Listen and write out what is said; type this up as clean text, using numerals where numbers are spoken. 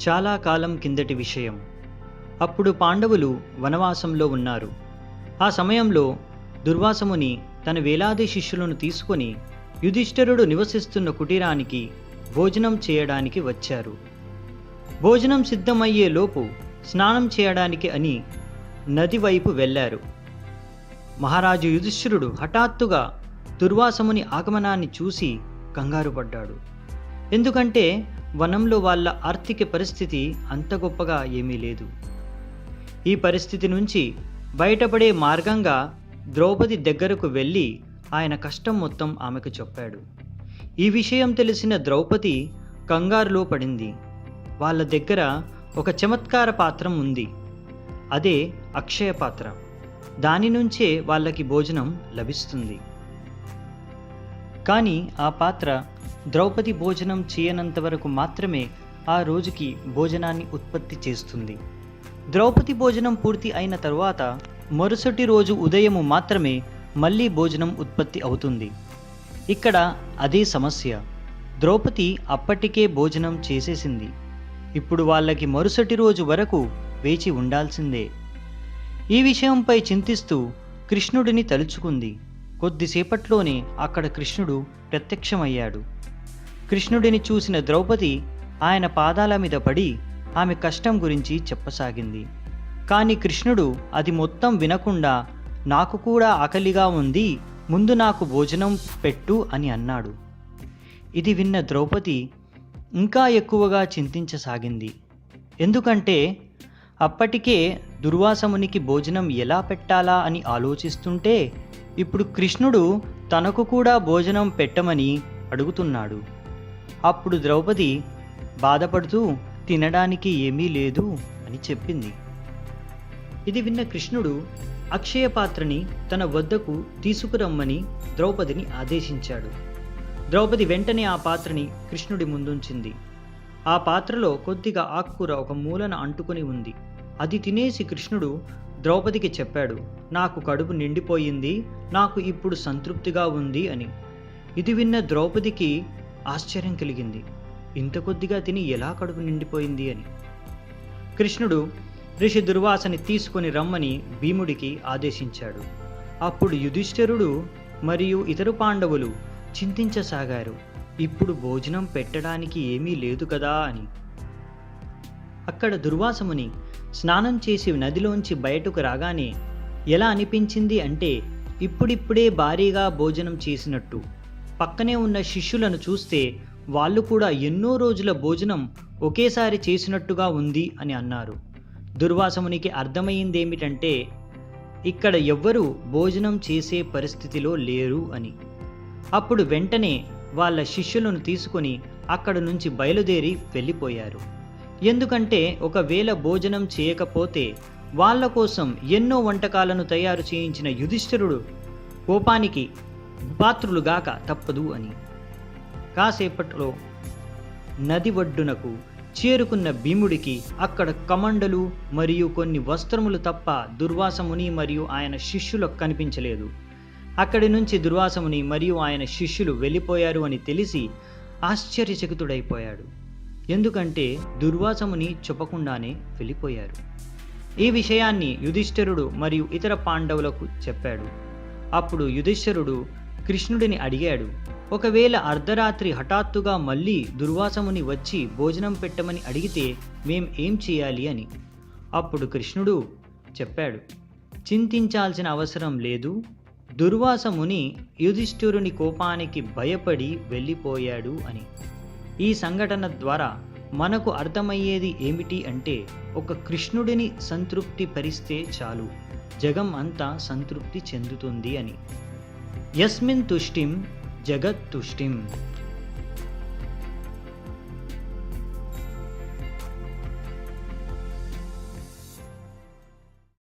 చాలా కాలం కిందటి విషయం. అప్పుడు పాండవులు వనవాసంలో ఉన్నారు. ఆ సమయంలో దుర్వాసముని తన వేలాది శిష్యులను తీసుకొని యుధిష్ఠిరుడు నివసిస్తున్న కుటీరానికి భోజనం చేయడానికి వచ్చారు. భోజనం సిద్ధమయ్యే లోపు స్నానం చేయడానికి అని నది వైపు వెళ్ళారు. మహారాజు యుధిష్ఠిరుడు హఠాత్తుగా దుర్వాసముని ఆగమనాన్ని చూసి కంగారు పడ్డాడు. ఎందుకంటే వనంలో వాళ్ళ ఆర్థిక పరిస్థితి అంత గొప్పగా ఏమీ లేదు. ఈ పరిస్థితి నుంచి బయటపడే మార్గంగా ద్రౌపది దగ్గరకు వెళ్ళి ఆయన కష్టం మొత్తం ఆమెకు చెప్పాడు. ఈ విషయం తెలిసిన ద్రౌపది కంగారులో పడింది. వాళ్ళ దగ్గర ఒక చమత్కార పాత్రం ఉంది. అదే అక్షయ పాత్ర. దాని నుంచే వాళ్ళకి భోజనం లభిస్తుంది. కానీ ఆ పాత్ర ద్రౌపది భోజనం చేయనంత వరకు మాత్రమే ఆ రోజుకి భోజనాన్ని ఉత్పత్తి చేస్తుంది. ద్రౌపది భోజనం పూర్తి అయిన తరువాత మరుసటి రోజు ఉదయము మాత్రమే మళ్ళీ భోజనం ఉత్పత్తి అవుతుంది. ఇక్కడ అదే సమస్య. ద్రౌపది అప్పటికే భోజనం చేసేసింది. ఇప్పుడు వాళ్ళకి మరుసటి రోజు వరకు వేచి ఉండాల్సిందే. ఈ విషయంపై చింతిస్తూ కృష్ణుడిని తలుచుకుంది. కొద్దిసేపట్లోనే అక్కడ కృష్ణుడు ప్రత్యక్షమయ్యాడు. కృష్ణుడిని చూసిన ద్రౌపది ఆయన పాదాల మీద పడి ఆమె కష్టం గురించి చెప్పసాగింది. కానీ కృష్ణుడు అది మొత్తం వినకుండా నాకు కూడా ఆకలిగా ఉంది, ముందు నాకు భోజనం పెట్టు అని అన్నాడు. ఇది విన్న ద్రౌపది ఇంకా ఎక్కువగా చింతించసాగింది. ఎందుకంటే అప్పటికే దుర్వాసమునికి భోజనం ఎలా పెట్టాలా అని ఆలోచిస్తుంటే ఇప్పుడు కృష్ణుడు తనకు కూడా భోజనం పెట్టమని అడుగుతున్నాడు. అప్పుడు ద్రౌపది బాధపడుతూ తినడానికి ఏమీ లేదు అని చెప్పింది. ఇది విన్న కృష్ణుడు అక్షయ పాత్రని తన వద్దకు తీసుకురమ్మని ద్రౌపదిని ఆదేశించాడు. ద్రౌపది వెంటనే ఆ పాత్రని కృష్ణుడి ముందుంచింది. ఆ పాత్రలో కొద్దిగా ఆకుకూర ఒక మూలన అంటుకొని ఉంది. అది తినేసి కృష్ణుడు ద్రౌపదికి చెప్పాడు, నాకు కడుపు నిండిపోయింది, నాకు ఇప్పుడు సంతృప్తిగా ఉంది అని. ఇది విన్న ద్రౌపదికి ఆశ్చర్యం కలిగింది. ఇంత కొద్దిగా తిని ఎలా కడుపు నిండిపోయింది అని. కృష్ణుడు ఋషి దుర్వాసని తీసుకొని రమ్మని భీముడికి ఆదేశించాడు. అప్పుడు యుధిష్ఠిరుడు మరియు ఇతరు పాండవులు చింతించసాగారు, ఇప్పుడు భోజనం పెట్టడానికి ఏమీ లేదు కదా అని. అక్కడ దుర్వాసముని స్నానం చేసి నదిలోంచి బయటకు రాగానే ఎలా అనిపించింది అంటే ఇప్పుడిప్పుడే భారీగా భోజనం చేసినట్టు. పక్కనే ఉన్న శిష్యులను చూస్తే వాళ్ళు కూడా ఎన్నో రోజుల భోజనం ఒకేసారి చేసినట్టుగా ఉంది అని అన్నారు. దుర్వాసమునికి అర్థమైందేమిటంటే ఇక్కడ ఎవ్వరూ భోజనం చేసే పరిస్థితిలో లేరు అని. అప్పుడు వెంటనే వాళ్ళ శిష్యులను తీసుకొని అక్కడ నుంచి బయలుదేరి వెళ్ళిపోయారు. ఎందుకంటే ఒకవేళ భోజనం చేయకపోతే వాళ్ళ కోసం ఎన్నో వంటకాలను తయారు చేయించిన యుధిష్ఠిరుడు కోపానికి పాత్రులుగాక తప్పదు అని. కాసేపట్లో నది ఒడ్డునకు చేరుకున్న భీముడికి అక్కడ కమండలు మరియు కొన్ని వస్త్రములు తప్ప దుర్వాసముని మరియు ఆయన శిష్యులకు కనిపించలేదు. అక్కడి నుంచి దుర్వాసముని మరియు ఆయన శిష్యులు వెళ్ళిపోయారు అని తెలిసి ఆశ్చర్యచకితుడైపోయాడు. ఎందుకంటే దుర్వాసముని చెప్పకుండానే వెళ్ళిపోయారు. ఈ విషయాన్ని యుధిష్ఠిరుడు మరియు ఇతర పాండవులకు చెప్పాడు. అప్పుడు యుధిష్ఠిరుడు కృష్ణుడిని అడిగాడు, ఒకవేళ అర్ధరాత్రి హఠాత్తుగా మళ్ళీ దుర్వాసముని వచ్చి భోజనం పెట్టమని అడిగితే మేం ఏం చేయాలి అని. అప్పుడు కృష్ణుడు చెప్పాడు, చింతించాల్సిన అవసరం లేదు, దుర్వాసముని యుధిష్ఠిరుని కోపానికి భయపడి వెళ్ళిపోయాడు అని. ఈ సంఘటన ద్వారా మనకు అర్థమయ్యేది ఏమిటి అంటే ఒక కృష్ణుడిని సంతృప్తి పరిస్తే చాలు, జగం అంతా సంతృప్తి చెందుతుంది అని. యస్మిన్ తుష్టిం జగత్ తుష్టిం.